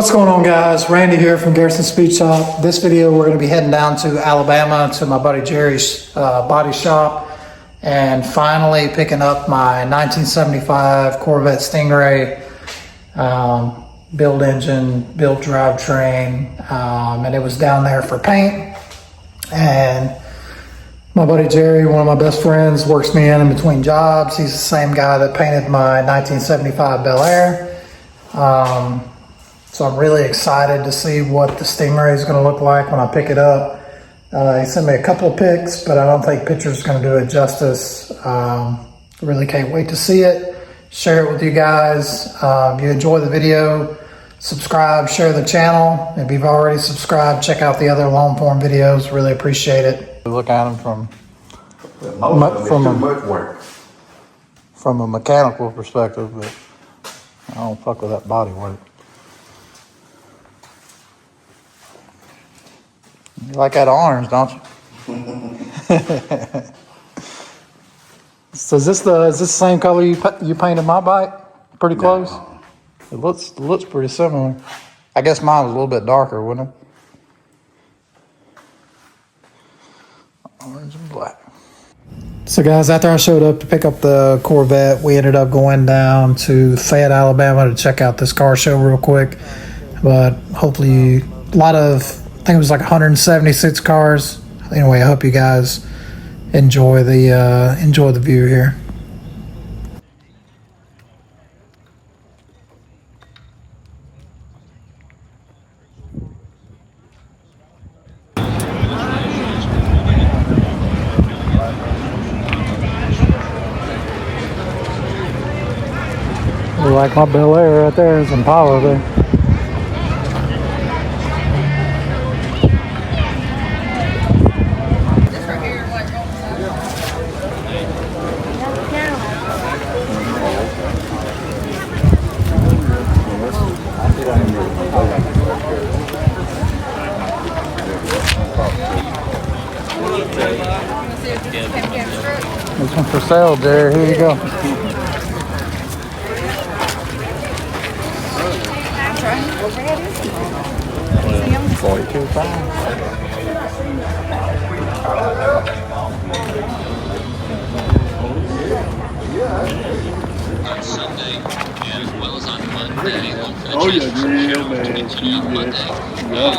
What's going on, guys? Randy here from Garrison Speed Shop. This video we're going to be heading down to Alabama to my buddy Jerry's body shop and finally picking up my 1975 Corvette Stingray, build engine, built drivetrain, and it was down there for paint. And my buddy Jerry, one of my best friends, works me in between jobs. He's the same guy that painted my 1975 Bel Air. So I'm really excited to see what the Stingray is going to look like when I pick it up. He sent me a couple of pics, but I don't think pictures going to do it justice. Really can't wait to see it. Share it with you guys. If you enjoy the video, subscribe, share the channel. If you've already subscribed, check out the other long form videos. Really appreciate it. Look at them from a mechanical perspective, but I don't fuck with that body work. You like that orange, don't you? So is this the same color you painted my bike? Pretty close. No. It looks pretty similar. I guess mine was a little bit darker, wouldn't it? Orange and black. So guys, after I showed up to pick up the Corvette, we ended up going down to Fayette, Alabama to check out this car show real quick. But hopefully I think it was like 176 cars. Anyway, I hope you guys enjoy the view here. Like my Bel Air right there, some power there. This one for sale, Jerry. Here you go. $42,500. On Sunday, as well as on Monday, low Oh, yeah, real bad. continue on Monday as well. I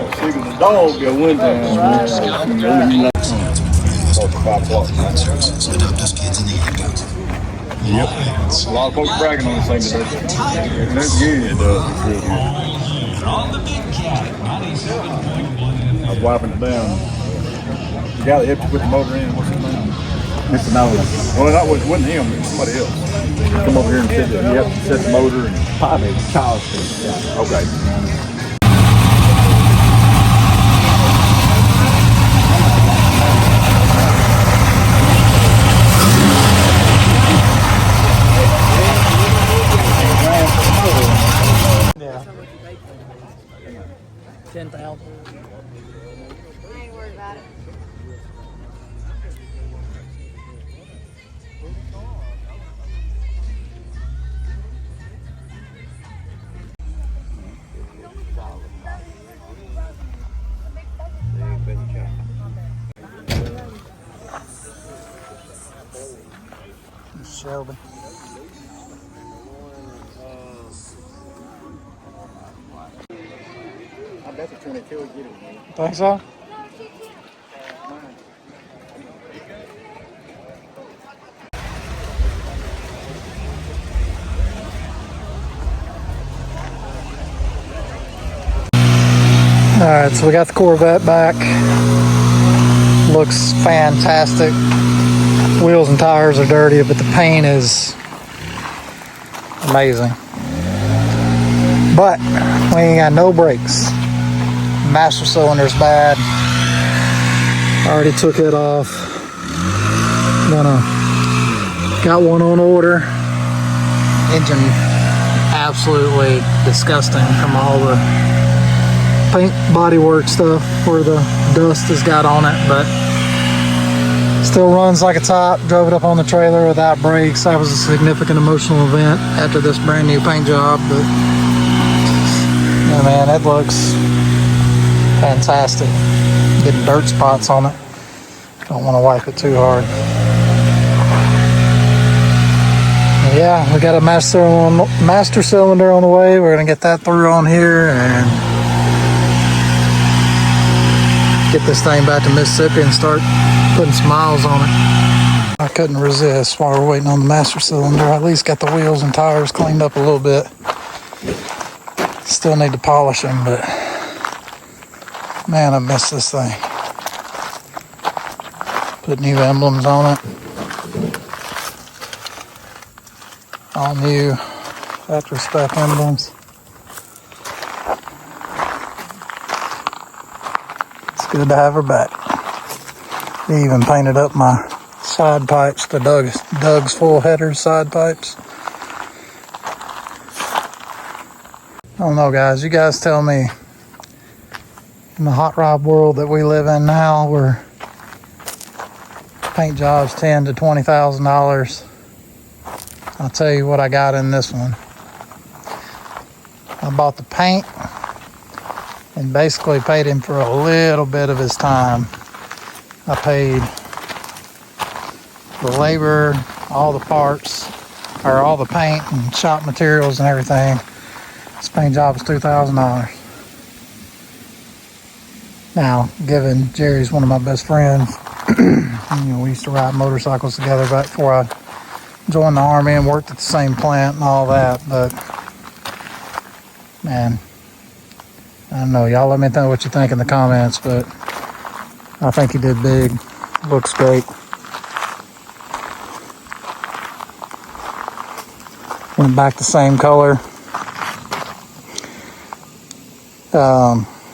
was sick as a dog at one time. Yep. A lot of folks bragging on this thing today. That's good. It does. I was wiping it down. The guy that helped you put the motor in, what's his name? Mr. Nolan. Well, it wasn't him, it was somebody else. Come over here and set you have to set the motor and probably Charleston. Yeah. Okay. Yeah. 10,000. I ain't worried about it. Shelby. I bet the 22 would get it. Think so? Alright, so we got the Corvette back. Looks fantastic. Wheels and tires are dirty, but the paint is amazing. But we ain't got no brakes. Master cylinder's bad. Already took it off. Got one on order. Engine absolutely disgusting from all the paint bodywork stuff where the dust has got on it, but still runs like a top. Drove it up on the trailer without brakes. That was a significant emotional event after this brand new paint job, but It looks fantastic. Getting dirt spots on it. Don't want to wipe it too hard. Yeah, we got a master cylinder on the way. We're gonna get that through on here and get this thing back to Mississippi and start putting some miles on it. I couldn't resist while we're waiting on the master cylinder. I at least got the wheels and tires cleaned up a little bit. Still need to polish them, but man, I miss this thing. Put new emblems on it. All new factory spec emblems. It's good to have her back. They even painted up my side pipes, the Doug's full header side pipes. I don't know, guys. You guys tell me. In the hot rod world that we live in now, where paint jobs $10,000 to $20,000. I'll tell you what I got in this one. I bought the paint and basically paid him for a little bit of his time. I paid the labor, all the parts, or all the paint and shop materials and everything. This paint job was $2,000. Now, given Jerry's one of my best friends, we used to ride motorcycles together back before I joined the Army and worked at the same plant and all that, but man, I don't know. Y'all let me know what you think in the comments, but I think he did big. Looks great. Went back the same color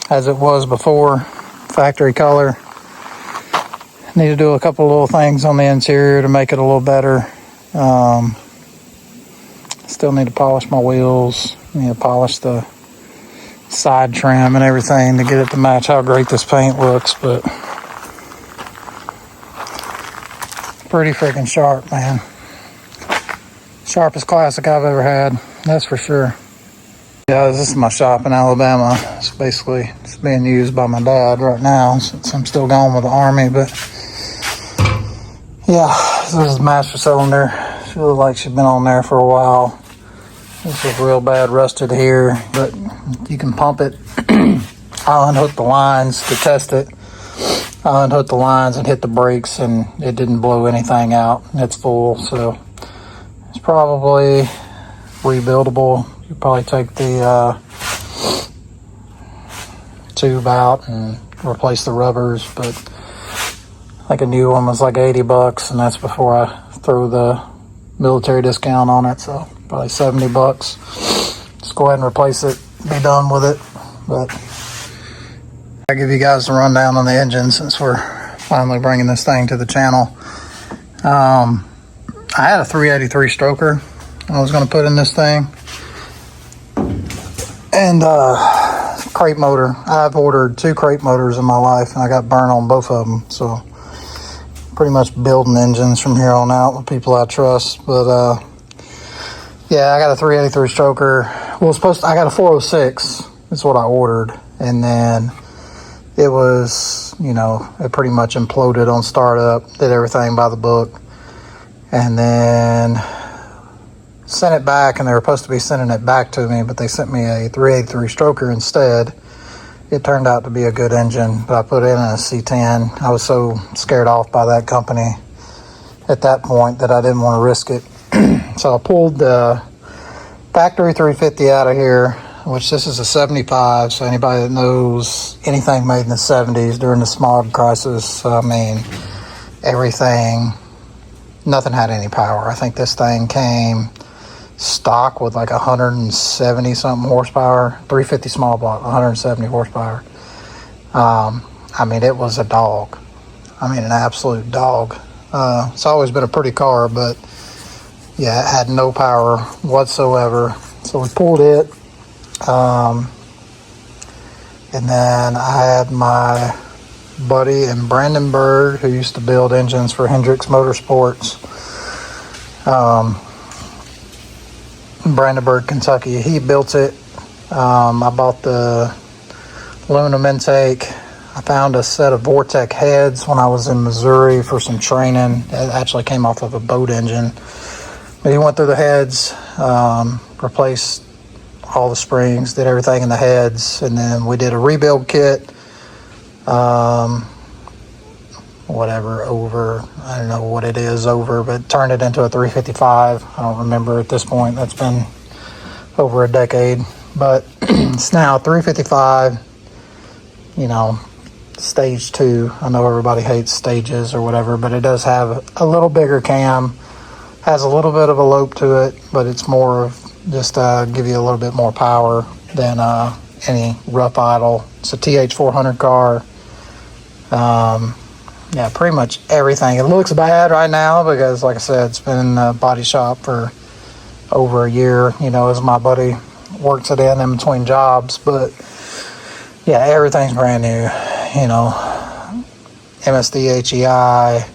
as it was before, factory color. Need to do a couple little things on the interior to make it a little better. Still need to polish my wheels. Need to polish the side trim and everything to get it to match how great this paint looks, but pretty freaking sharp, man. Sharpest classic I've ever had, that's for sure. Guys, this is my shop in Alabama. It's being used by my dad right now since I'm still gone with the Army, but yeah, this is the master cylinder. She looks like she's been on there for a while. This is real bad rusted here, but you can pump it. I'll unhook the lines to test it. I unhooked the lines and hit the brakes, and it didn't blow anything out. It's full, so it's probably rebuildable. You probably take the tube out and replace the rubbers, but I think a new one was like $80, and that's before I throw the military discount on it, so probably $70. Just go ahead and replace it, be done with it. But I'll give you guys the rundown on the engine since we're finally bringing this thing to the channel. I had a 383 stroker I was going to put in this thing, and crate motor. I've ordered 2 crate motors in my life, and I got burned on both of them, so pretty much building engines from here on out with people I trust. But yeah, I got a 383 stroker. Well, I got a 406 is what I ordered, and then it was, it pretty much imploded on startup, did everything by the book, and then sent it back, and they were supposed to be sending it back to me, but they sent me a 383 stroker instead. It turned out to be a good engine, but I put in a C10. I was so scared off by that company at that point that I didn't want to risk it. So I pulled the factory 350 out of here, which this is a 75. So anybody that knows anything made in the 70s during the smog crisis, I mean, everything, nothing had any power. I think this thing came stock with like 170 something horsepower, 350 small block, 170 horsepower. I mean, it was a dog. I mean, an absolute dog. It's always been a pretty car, but yeah, it had no power whatsoever. So we pulled it. And then I had my buddy in Brandenburg who used to build engines for Hendrix Motorsports. Brandenburg, Kentucky. He built it. I bought the aluminum intake. I found a set of Vortec heads when I was in Missouri for some training. It actually came off of a boat engine. But he went through the heads, replaced all the springs, did everything in the heads, and then we did a rebuild kit. I don't know what it is over, but turned it into a 355. I don't remember at this point. That's been over a decade. But it's now 355, stage 2. I know everybody hates stages or whatever, but it does have a little bigger cam, has a little bit of a lope to it, but it's more of just give you a little bit more power than any rough idle. It's a TH400 car. Yeah, pretty much everything. It looks bad right now because, like I said, it's been in the body shop for over a year, as my buddy works it in between jobs. But, yeah, everything's brand new, MSD HEI,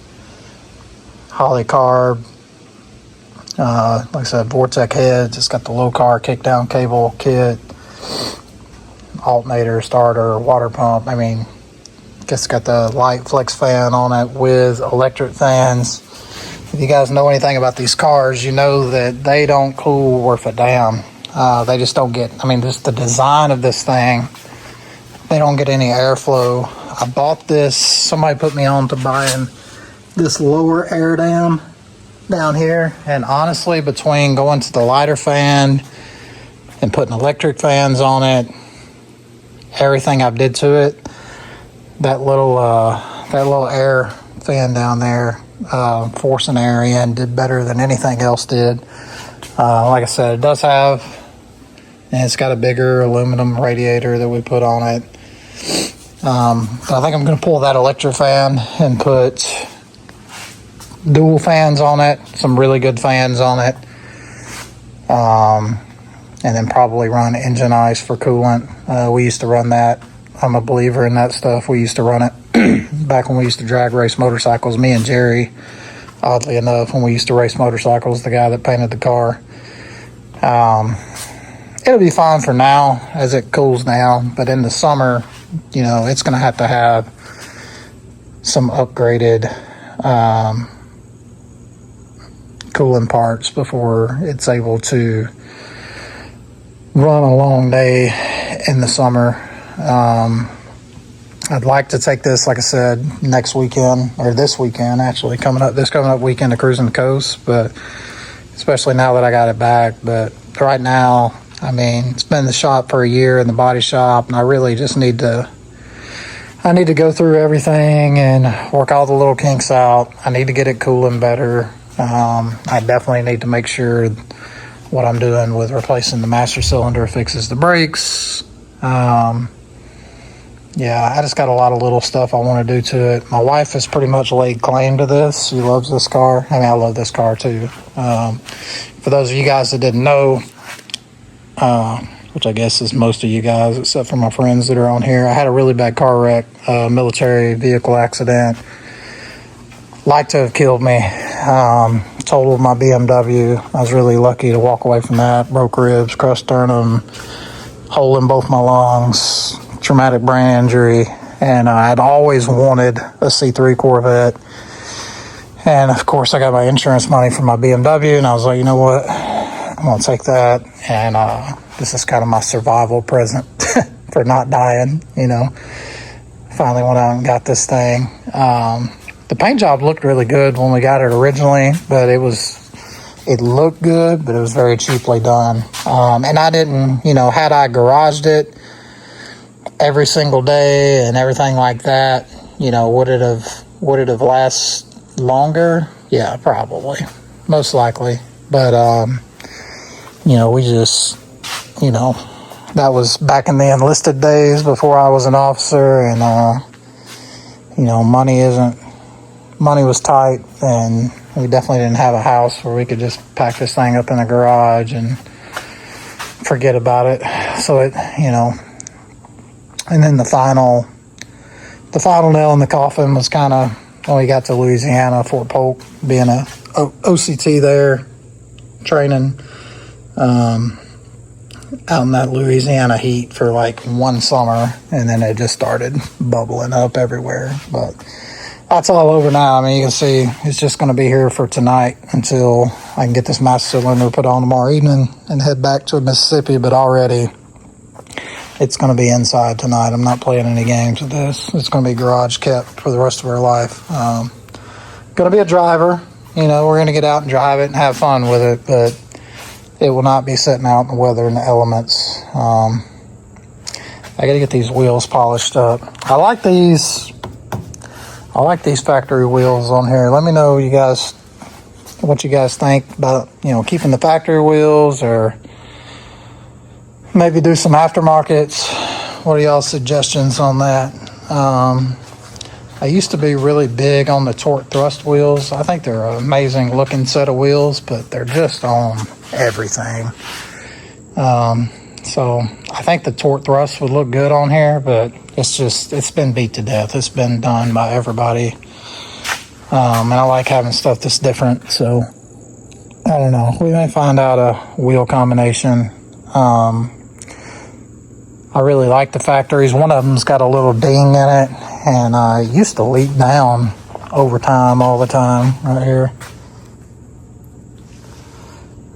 Holly carb, like I said, Vortec heads. It's got the low car kickdown cable kit, alternator, starter, water pump. It's got the light flex fan on it with electric fans. If you guys know anything about these cars, you know that they don't cool worth a damn. They just don't get, just the design of this thing, they don't get any airflow. I bought this, somebody put me on to buying this lower air dam down here, and honestly, between going to the lighter fan and putting electric fans on it, everything I did to it, that little air fan down there, forcing air in, did better than anything else did. Like I said, it does have, and it's got a bigger aluminum radiator that we put on it. But I think I'm going to pull that electric fan and put dual fans on it, some really good fans on it, and then probably run engine ice for coolant. We used to run that. I'm a believer in that stuff. We used to run it back when we used to drag race motorcycles. Me and Jerry, oddly enough, when we used to race motorcycles, the guy that painted the car. It'll be fine for now as it cools down, but in the summer, it's going to have some upgraded cooling parts before it's able to run a long day in the summer. I'd like to take this, like I said, next weekend, or this weekend actually, coming up weekend to cruising the coast, but especially now that I got it back. But right now, it's been in the shop for a year, in the body shop, and I really just need to go through everything and work all the little kinks out. I need to get it cooling better. I definitely need to make sure what I'm doing with replacing the master cylinder fixes the brakes. Yeah, I just got a lot of little stuff I want to do to it. My wife has pretty much laid claim to this. She loves this car. I love this car too. For those of you guys that didn't know, which I guess is most of you guys except for my friends that are on here, I had a really bad car wreck, military vehicle accident. Like to have killed me. Totaled my BMW. I was really lucky to walk away from that. Broke ribs, crushed sternum, hole in both my lungs, traumatic brain injury, and I'd always wanted a C3 Corvette. And of course, I got my insurance money from my BMW, and I was like, you know what? I'm gonna take that, and this is kind of my survival present for not dying. Finally went out and got this thing. The paint job looked really good when we got it originally, but it looked good, but it was very cheaply done. And I didn't, had I garaged it every single day and everything like that, would it have lasted longer? Yeah, probably, most likely. But we just, that was back in the enlisted days before I was an officer, and money was tight, and we definitely didn't have a house where we could just pack this thing up in a garage and forget about it. So it, and then the final nail in the coffin was kind of when we got to Louisiana, Fort Polk, being a OCT there, training. out in that Louisiana heat for like one summer, and then it just started bubbling up everywhere. But that's all over now. I mean, you can see it's just going to be here for tonight until I can get this master cylinder put on tomorrow evening and head back to Mississippi. But already it's going to be inside tonight. I'm not playing any games with this. It's going to be garage kept for the rest of our life. Going to be a driver. You know, we're going to get out and drive it and have fun with it, but it will not be sitting out in the weather and the elements. I got to get these wheels polished up. I like these factory wheels on here. Let me know what you guys think about, you know, keeping the factory wheels or maybe do some aftermarkets. What are y'all's suggestions on that? I used to be really big on the torque thrust wheels. I think they're an amazing looking set of wheels, but they're just on everything. So I think the torque thrust would look good on here, but it's been beat to death. It's been done by everybody. And I like having stuff that's different. So I don't know. We may find out a wheel combination. I really like the factories. One of them's got a little ding in it, and I used to leak down over time all the time right here.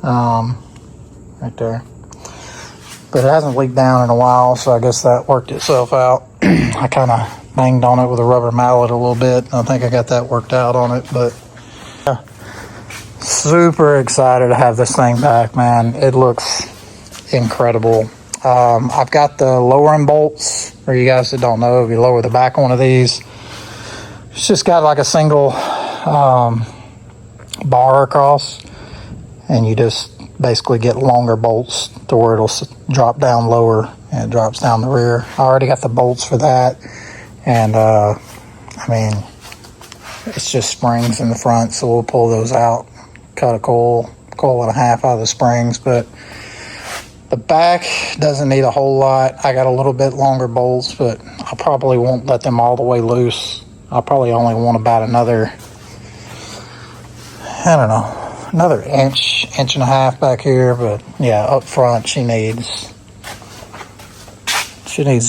Right there. But it hasn't leaked down in a while, so I guess that worked itself out. I kind of banged on it with a rubber mallet a little bit. I think I got that worked out on it, but yeah. Super excited to have this thing back, man. It looks incredible. I've got the lowering bolts. For you guys that don't know, if you lower the back one of these, it's just got like a single bar across, and you just basically get longer bolts to where it'll drop down lower and it drops down the rear. I already got the bolts for that, and I mean, it's just springs in the front, so we'll pull those out, cut a coil and a half out of the springs. But the back doesn't need a whole lot. I got a little bit longer bolts, but I probably won't let them all the way loose. I'll probably only want about another, I don't know, another inch and a half back here. But yeah, up front she needs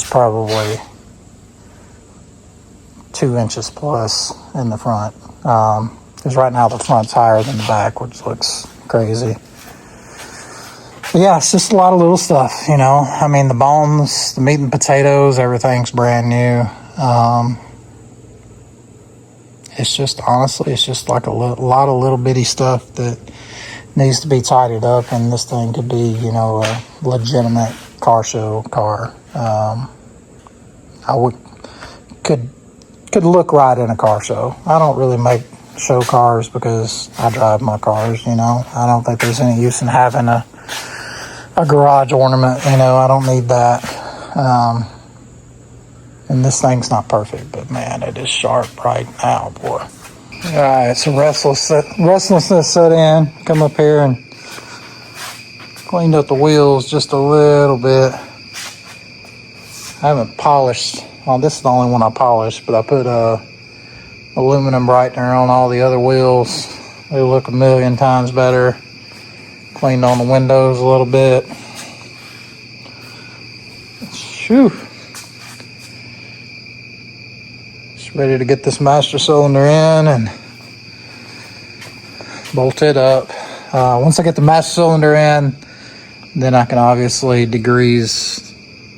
probably 2 inches plus in the front. Because right now the front's higher than the back, which looks crazy. But yeah, it's just a lot of little stuff, you know. I mean, the bones, the meat and potatoes, everything's brand new. It's just, honestly, it's just like a lot of little bitty stuff that needs to be tidied up, and this thing could be, you know, a legitimate car show car. Could look right in a car show. I don't really make show cars because I drive my cars, you know. I don't think there's any use in having a garage ornament, you know. I don't need that. And this thing's not perfect, but man, it is sharp right now, boy. All right, so restlessness set in. Come up here and cleaned up the wheels just a little bit. I haven't polished. Well, this is the only one I polished, but I put aluminum brightener on all the other wheels. They look a million times better. Cleaned on the windows a little bit. Shoo. Just ready to get this master cylinder in and bolt it up. Once I get the master cylinder in, then I can obviously degrease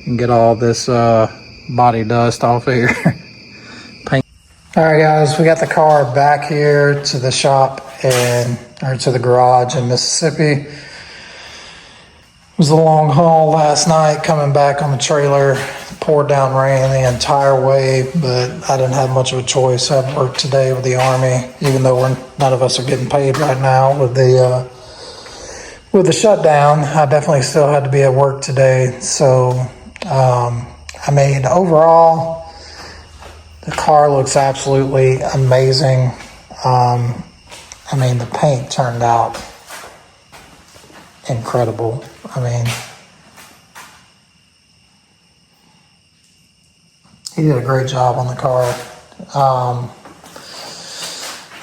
and get all this body dust off of here. Paint. All right, guys, we got the car back here to the shop or to the garage in Mississippi. It was a long haul last night coming back on the trailer. Poured down rain the entire way, but I didn't have much of a choice. I had work today with the Army, even though none of us are getting paid right now with the shutdown. I definitely still had to be at work today. So, I mean, overall, the car looks absolutely amazing. I mean, the paint turned out incredible. I mean, he did a great job on the car.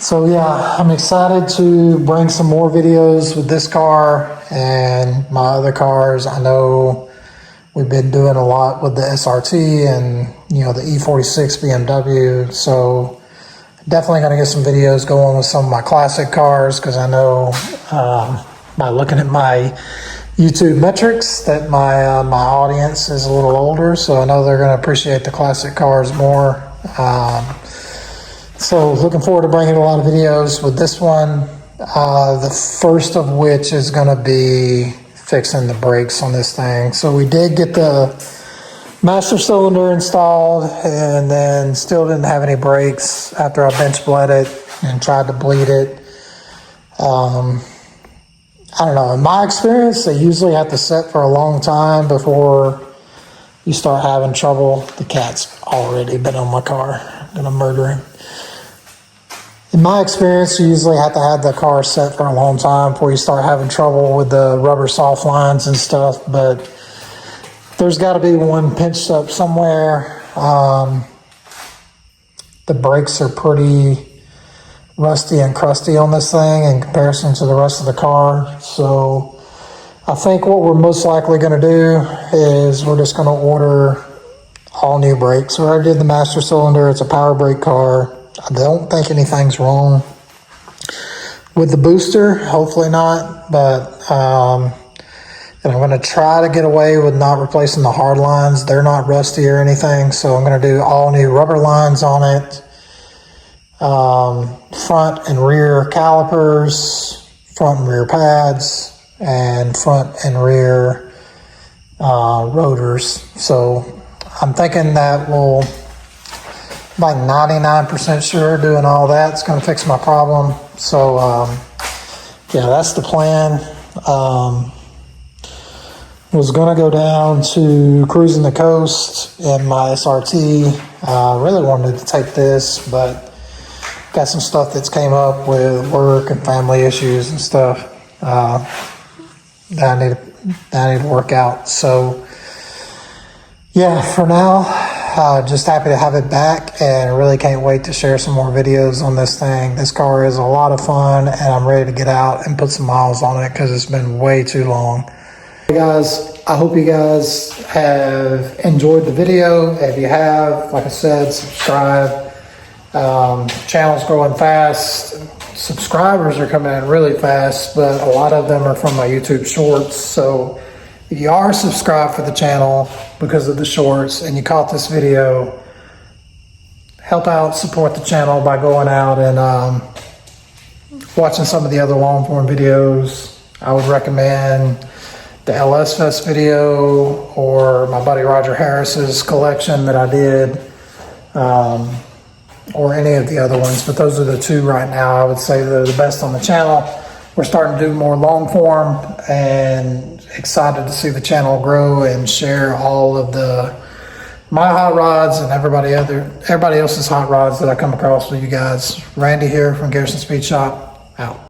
So yeah, I'm excited to bring some more videos with this car and my other cars. I know we've been doing a lot with the SRT and, you know, the E46 BMW. So definitely going to get some videos going with some of my classic cars, because I know by looking at my YouTube metrics that my audience is a little older. So I know they're going to appreciate the classic cars more. So looking forward to bringing a lot of videos with this one. The first of which is going to be fixing the brakes on this thing. So we did get the master cylinder installed, and then still didn't have any brakes after I bench bled it and tried to bleed it. I don't know, in my experience, they usually have to set for a long time before you start having trouble. The cat's already been on my car. I'm gonna murder him. In my experience, you usually have to have the car set for a long time before you start having trouble with the rubber soft lines and stuff, but there's got to be one pinched up somewhere. The brakes are pretty rusty and crusty on this thing in comparison to the rest of the car. So I think what we're most likely going to do is we're just going to order all new brakes. We already did the master cylinder. It's a power brake car. I don't think anything's wrong with the booster. Hopefully not, but and I'm going to try to get away with not replacing the hard lines. They're not rusty or anything, so I'm going to do all new rubber lines on it. Front and rear calipers, front and rear pads, and front and rear rotors. So I'm thinking that will, like 99% sure doing all that's going to fix my problem. So yeah, that's the plan. Was going to go down to cruising the coast in my SRT. Really wanted to take this, but got some stuff that's came up with work and family issues and stuff that I need to work out. So yeah, for now, just happy to have it back, and really can't wait to share some more videos on this thing. This car is a lot of fun, and I'm ready to get out and put some miles on it because it's been way too long. Hey guys, I hope you guys have enjoyed the video. If you have, like I said, subscribe. Channel's growing fast. Subscribers are coming in really fast, but a lot of them are from my YouTube shorts. So if you are subscribed for the channel because of the shorts and you caught this video, help out, support the channel by going out and watching some of the other long form videos. I would recommend the LS Fest video or my buddy Roger Harris's collection that I did, or any of the other ones, but those are the two right now I would say they're the best on the channel. We're starting to do more long form, and excited to see the channel grow and share all of my hot rods and everybody else's hot rods that I come across with you guys. Randy here from Garrison Speed Shop, out.